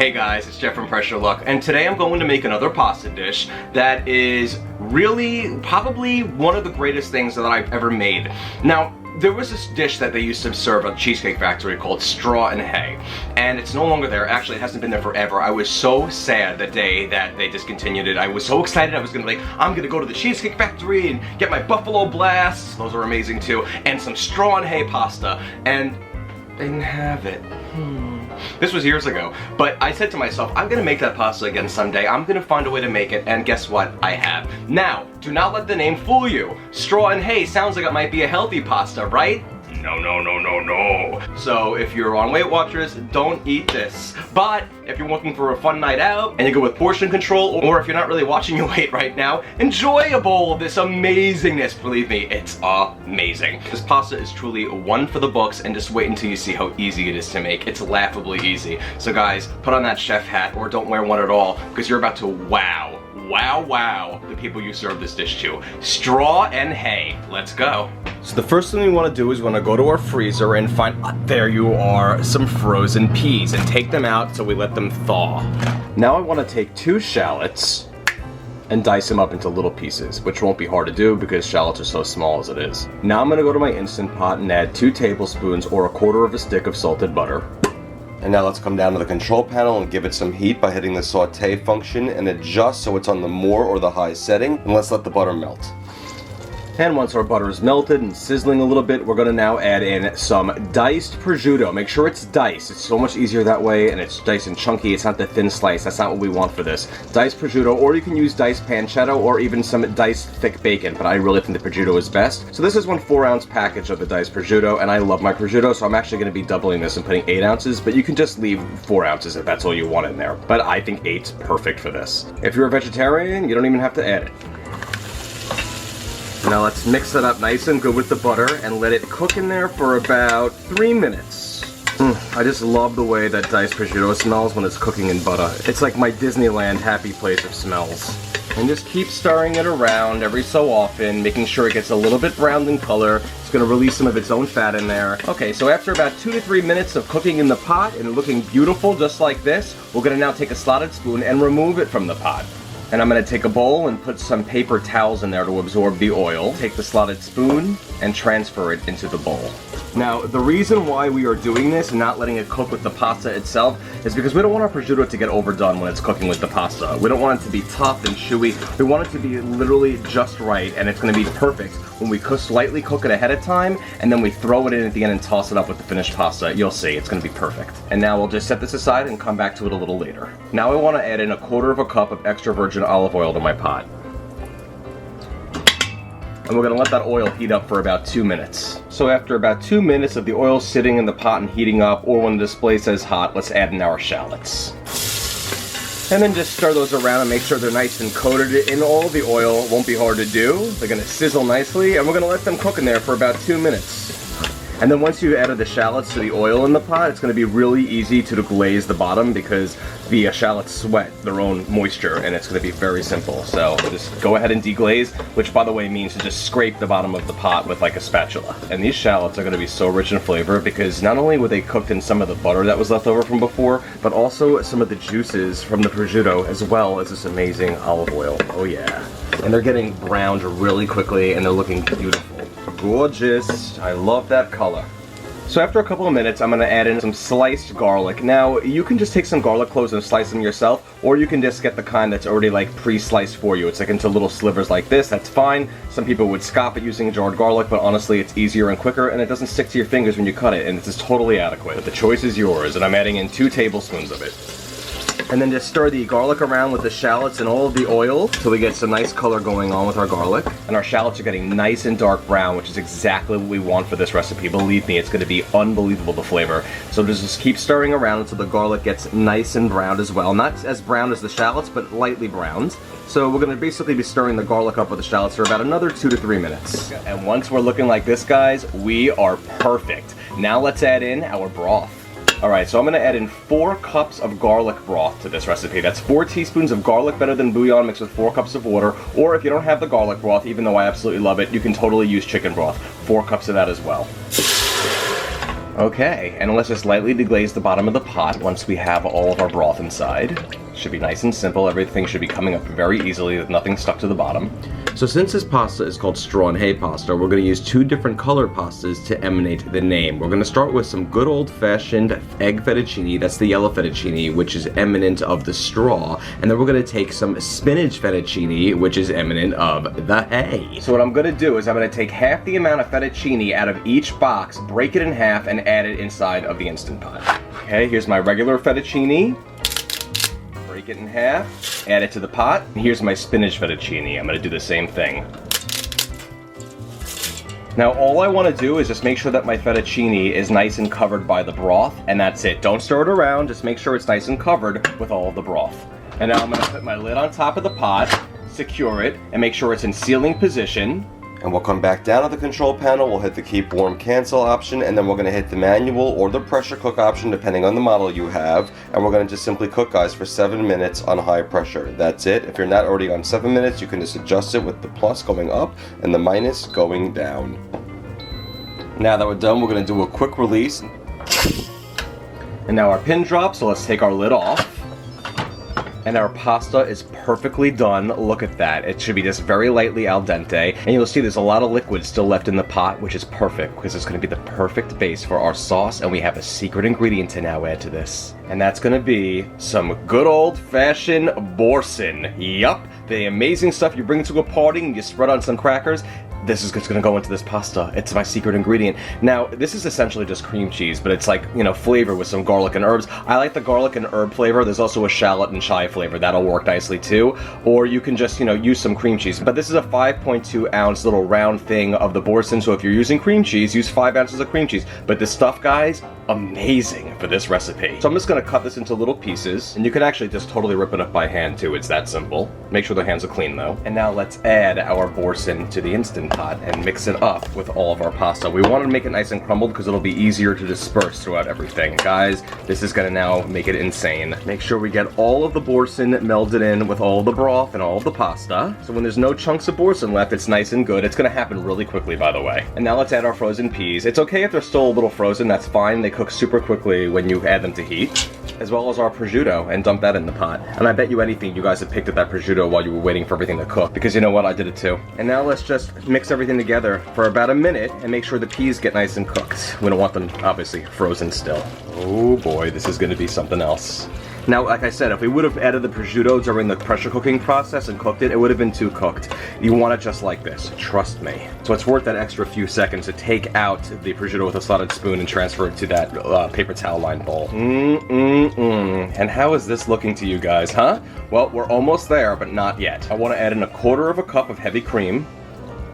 Hey guys, it's Jeff from Pressure Luck, and today I'm going to make another pasta dish that is really probably one of the greatest things that I've ever made. Now, there was this dish that they used to serve at Cheesecake Factory called straw and hay, and it's no longer there. Actually, it hasn't been there forever. I was so sad the day that they discontinued it. I was so excited. I was gonna I'm gonna go to the Cheesecake Factory and get my buffalo blasts. Those are amazing too, and some straw and hay pasta, and they didn't have it. This was years ago, but I said to myself, I'm gonna make that pasta again someday. I'm gonna find a way to make it, and guess what? I have. Now, do not let the name fool you. Straw and hay sounds like it might be a healthy pasta, right? No, no, no, no, no. So if you're on Weight Watchers, don't eat this. But if you're looking for a fun night out, and you go with portion control, or if you're not really watching your weight right now, enjoy a bowl of this amazingness. Believe me, it's amazing. This pasta is truly one for the books, and just wait until you see how easy it is to make. It's laughably easy. So guys, put on that chef hat, or don't wear one at all, because you're about to wow the people you serve this dish to. Straw and hay. Let's go. So the first thing we want to do is we want to go to our freezer and find, there you are, some frozen peas, and take them out so we let them thaw. Now I want to take 2 shallots and dice them up into little pieces, which won't be hard to do because shallots are so small as it is. Now I'm going to go to my Instant Pot and add 2 tablespoons or 1/4 of a stick of salted butter. And now let's come down to the control panel and give it some heat by hitting the saute function and adjust so it's on the more or the high setting, and let's let the butter melt. And once our butter is melted and sizzling a little bit, we're going to now add in some diced prosciutto. Make sure it's diced. It's so much easier that way, and it's diced and chunky. It's not the thin slice. That's not what we want for this. Diced prosciutto, or you can use diced pancetta, or even some diced thick bacon, but I really think the prosciutto is best. So this is 1 4-ounce package of the diced prosciutto, and I love my prosciutto, so I'm actually going to be doubling this and putting 8 ounces, but you can just leave 4 ounces if that's all you want in there. But I think 8's perfect for this. If you're a vegetarian, you don't even have to add it. Now let's mix it up nice and good with the butter and let it cook in there for about 3 minutes. I just love the way that diced prosciutto smells when it's cooking in butter. It's like my Disneyland happy place of smells. And just keep stirring it around every so often, making sure it gets a little bit browned in color. It's going to release some of its own fat in there. Okay, so after about 2 to 3 minutes of cooking in the pot and looking beautiful just like this, we're going to now take a slotted spoon and remove it from the pot. And I'm going to take a bowl and put some paper towels in there to absorb the oil. Take the slotted spoon and transfer it into the bowl. Now, the reason why we are doing this and not letting it cook with the pasta itself is because we don't want our prosciutto to get overdone when it's cooking with the pasta. We don't want it to be tough and chewy. We want it to be literally just right, and it's going to be perfect when we slightly cook it ahead of time, and then we throw it in at the end and toss it up with the finished pasta. You'll see, it's going to be perfect. And now we'll just set this aside and come back to it a little later. Now I want to add in 1/4 cup of extra virgin olive oil to my pot. And we're going to let that oil heat up for about 2 minutes. So after about 2 minutes of the oil sitting in the pot and heating up, or when the display says hot, let's add in our shallots. And then just stir those around and make sure they're nice and coated in all the oil. It won't be hard to do. They're going to sizzle nicely, and we're going to let them cook in there for about 2 minutes. And then once you've added the shallots to the oil in the pot, it's going to be really easy to glaze the bottom because the shallots sweat their own moisture, and it's going to be very simple. So just go ahead and deglaze, which by the way means to just scrape the bottom of the pot with like a spatula. And these shallots are going to be so rich in flavor because not only were they cooked in some of the butter that was left over from before, but also some of the juices from the prosciutto as well as this amazing olive oil. Oh yeah. And they're getting browned really quickly, and they're looking beautiful. Gorgeous. I love that color. So after a couple of minutes, I'm going to add in some sliced garlic. Now, you can just take some garlic cloves and slice them yourself, or you can just get the kind that's already like pre-sliced for you. It's like into little slivers like this. That's fine. Some people would scoff at using jarred garlic, but honestly, it's easier and quicker, and it doesn't stick to your fingers when you cut it, and it's just totally adequate. But the choice is yours, and I'm adding in 2 tablespoons of it. And then just stir the garlic around with the shallots and all of the oil till we get some nice color going on with our garlic. And our shallots are getting nice and dark brown, which is exactly what we want for this recipe. Believe me, it's going to be unbelievable, the flavor. So just keep stirring around until the garlic gets nice and browned as well. Not as brown as the shallots, but lightly browned. So we're going to basically be stirring the garlic up with the shallots for about another 2 to 3 minutes. And once we're looking like this, guys, we are perfect. Now let's add in our broth. Alright, so I'm going to add in 4 cups of garlic broth to this recipe. That's 4 teaspoons of garlic better than bouillon mixed with 4 cups of water. Or if you don't have the garlic broth, even though I absolutely love it, you can totally use chicken broth. 4 cups of that as well. Okay, and let's just lightly deglaze the bottom of the pot once we have all of our broth inside. Should be nice and simple. Everything should be coming up very easily with nothing stuck to the bottom. So since this pasta is called straw and hay pasta, we're going to use 2 different color pastas to emanate the name. We're going to start with some good old-fashioned egg fettuccine. That's the yellow fettuccine, which is eminent of the straw. And then we're going to take some spinach fettuccine, which is eminent of the hay. So what I'm going to do is I'm going to take half the amount of fettuccine out of each box, break it in half, and add it inside of the Instant Pot. Okay, here's my regular fettuccine. Break it in half, add it to the pot. Here's my spinach fettuccine. I'm gonna do the same thing. Now all I want to do is just make sure that my fettuccine is nice and covered by the broth, and that's it. Don't stir it around, just make sure it's nice and covered with all of the broth. And now I'm gonna put my lid on top of the pot, secure it, and make sure it's in sealing position. And we'll come back down to the control panel, we'll hit the keep warm cancel option, and then we're going to hit the manual or the pressure cook option depending on the model you have, and we're going to just simply cook, guys, for 7 minutes on high pressure. That's it. If you're not already on 7 minutes, you can just adjust it with the plus going up and the minus going down. Now that we're done, we're going to do a quick release. And now our pin drops, so let's take our lid off. And our pasta is perfectly done. Look at that. It should be just very lightly al dente. And you'll see there's a lot of liquid still left in the pot, which is perfect because it's going to be the perfect base for our sauce. And we have a secret ingredient to now add to this. And that's going to be some good old-fashioned boursin. Yup, the amazing stuff you bring to a party and you spread on some crackers. This is just going to go into this pasta. It's my secret ingredient. Now, this is essentially just cream cheese, but it's like, you know, flavor with some garlic and herbs. I like the garlic and herb flavor. There's also a shallot and chive flavor. That'll work nicely too. Or you can just, you know, use some cream cheese. But this is a 5.2 ounce little round thing of the boursin, so if you're using cream cheese, use 5 ounces of cream cheese. But this stuff, guys, amazing for this recipe. So I'm just going to cut this into little pieces, and you can actually just totally rip it up by hand too. It's that simple. Make sure the hands are clean though. And now let's add our boursin to the Instant Pot and mix it up with all of our pasta. We want to make it nice and crumbled because it'll be easier to disperse throughout everything. Guys, this is going to now make it insane. Make sure we get all of the boursin melded in with all the broth and all of the pasta. So when there's no chunks of boursin left, it's nice and good. It's going to happen really quickly, by the way. And now let's add our frozen peas. It's okay if they're still a little frozen, that's fine. They cook super quickly when you add them to heat. As well as our prosciutto, and dump that in the pot. And I bet you anything you guys have picked at that prosciutto while you were waiting for everything to cook, because you know what, I did it too. And now let's just mix everything together for about a minute and make sure the peas get nice and cooked. We don't want them, obviously, frozen still. Oh boy, this is going to be something else. Now, like I said, if we would have added the prosciutto during the pressure cooking process and cooked it, it would have been too cooked. You want it just like this, trust me. So it's worth that extra few seconds to take out the prosciutto with a slotted spoon and transfer it to that paper towel lined bowl. And how is this looking to you guys, huh? Well, we're almost there, but not yet. I want to add in 1/4 cup of heavy cream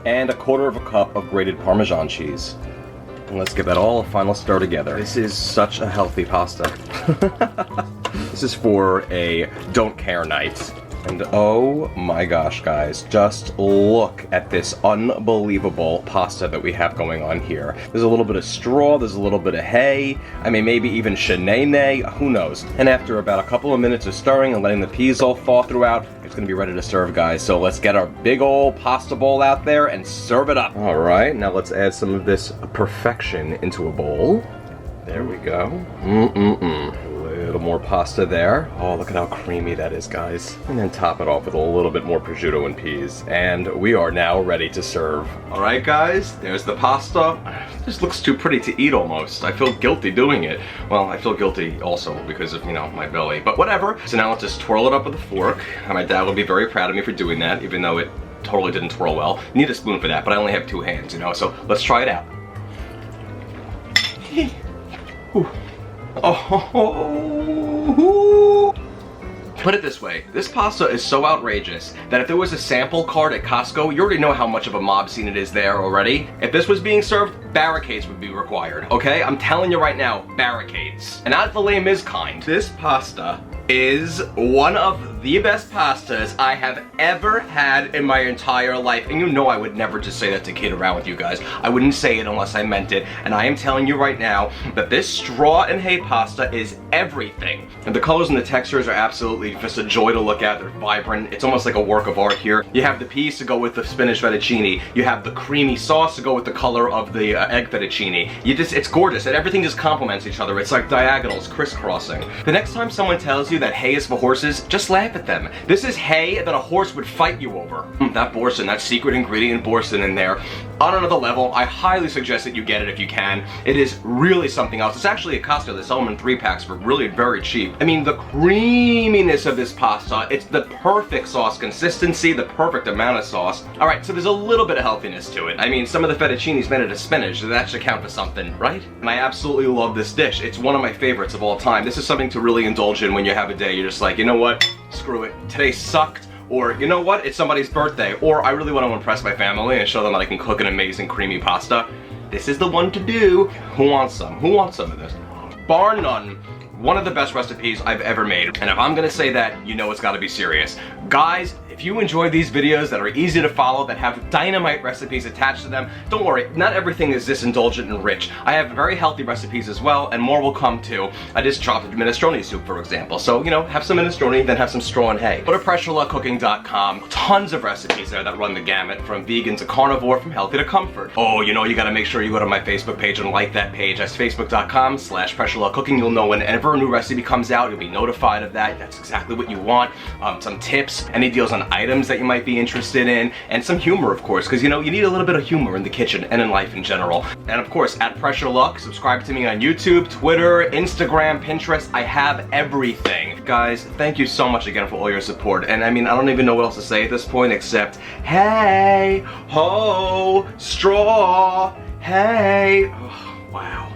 and 1/4 cup of grated Parmesan cheese. And let's give that all a final stir together. This is such a healthy pasta. This is for a don't care night. And oh my gosh, guys, just look at this unbelievable pasta that we have going on here. There's a little bit of straw, there's a little bit of hay, I mean maybe even chenille, who knows. And after about a couple of minutes of stirring and letting the peas all thaw throughout, it's gonna be ready to serve, guys. So let's get our big old pasta bowl out there and serve it up. All right, now let's add some of this perfection into a bowl. There we go. A little more pasta there. Oh, look at how creamy that is, guys. And then top it off with a little bit more prosciutto and peas. And we are now ready to serve. All right, guys, there's the pasta. This looks too pretty to eat almost. I feel guilty doing it. Well, I feel guilty also because of, you know, my belly, but whatever. So now let's just twirl it up with a fork. And my dad will be very proud of me for doing that, even though it totally didn't twirl well. You need a spoon for that, but I only have 2 hands, you know, so let's try it out. Oh, put it this way, this pasta is so outrageous that if there was a sample card at Costco, you already know how much of a mob scene it is there already. If this was being served, barricades would be required, okay? I'm telling you right now, barricades. And not the Les Mis kind. This pasta is one of the best pastas I have ever had in my entire life. And you know I would never just say that to kid around with you guys. I wouldn't say it unless I meant it. And I am telling you right now that this straw and hay pasta is everything. And the colors and the textures are absolutely just a joy to look at. They're vibrant. It's almost like a work of art here. You have the peas to go with the spinach fettuccine. You have the creamy sauce to go with the color of the egg fettuccine. It's gorgeous, and everything just complements each other. It's like diagonals, crisscrossing. The next time someone tells you that hay is for horses, just laugh at them. This is hay that a horse would fight you over. That boursin, that secret ingredient boursin in there. On another level, I highly suggest that you get it if you can. It is really something else. It's actually at Costco. They sell them in 3-packs for really very cheap. I mean, the creaminess of this pasta, it's the perfect sauce consistency, the perfect amount of sauce. All right, so there's a little bit of healthiness to it. I mean, some of the fettuccine's made out of spinach, so that should count for something, right? And I absolutely love this dish. It's one of my favorites of all time. This is something to really indulge in when you have a day. You're just like, you know what? Screw it. Today sucked. Or, you know what, it's somebody's birthday. Or I really want to impress my family and show them that I can cook an amazing creamy pasta. This is the one to do. Who wants some? Who wants some of this? Bar none, one of the best recipes I've ever made. And if I'm gonna say that, you know it's gotta be serious. Guys, if you enjoy these videos that are easy to follow, that have dynamite recipes attached to them, don't worry, not everything is this indulgent and rich. I have very healthy recipes as well, and more will come too. I just chopped minestrone soup, for example. So, you know, have some minestrone, then have some straw and hay. Go to PressureLuckCooking.com. Tons of recipes there that run the gamut, from vegan to carnivore, from healthy to comfort. Oh, you know, you gotta make sure you go to my Facebook page and like that page. That's facebook.com/PressureLuckCooking. You'll know whenever a new recipe comes out, you'll be notified of that. That's exactly what you want. Some tips, any deals on items that you might be interested in, and some humor, of course, because you know you need a little bit of humor in the kitchen and in life in general. And of course, at Pressure Luck, subscribe to me on YouTube, Twitter, Instagram, Pinterest. I have everything. Guys, thank you so much again for all your support. And I mean, I don't even know what else to say at this point except, hey, ho, straw, hey. Oh, wow.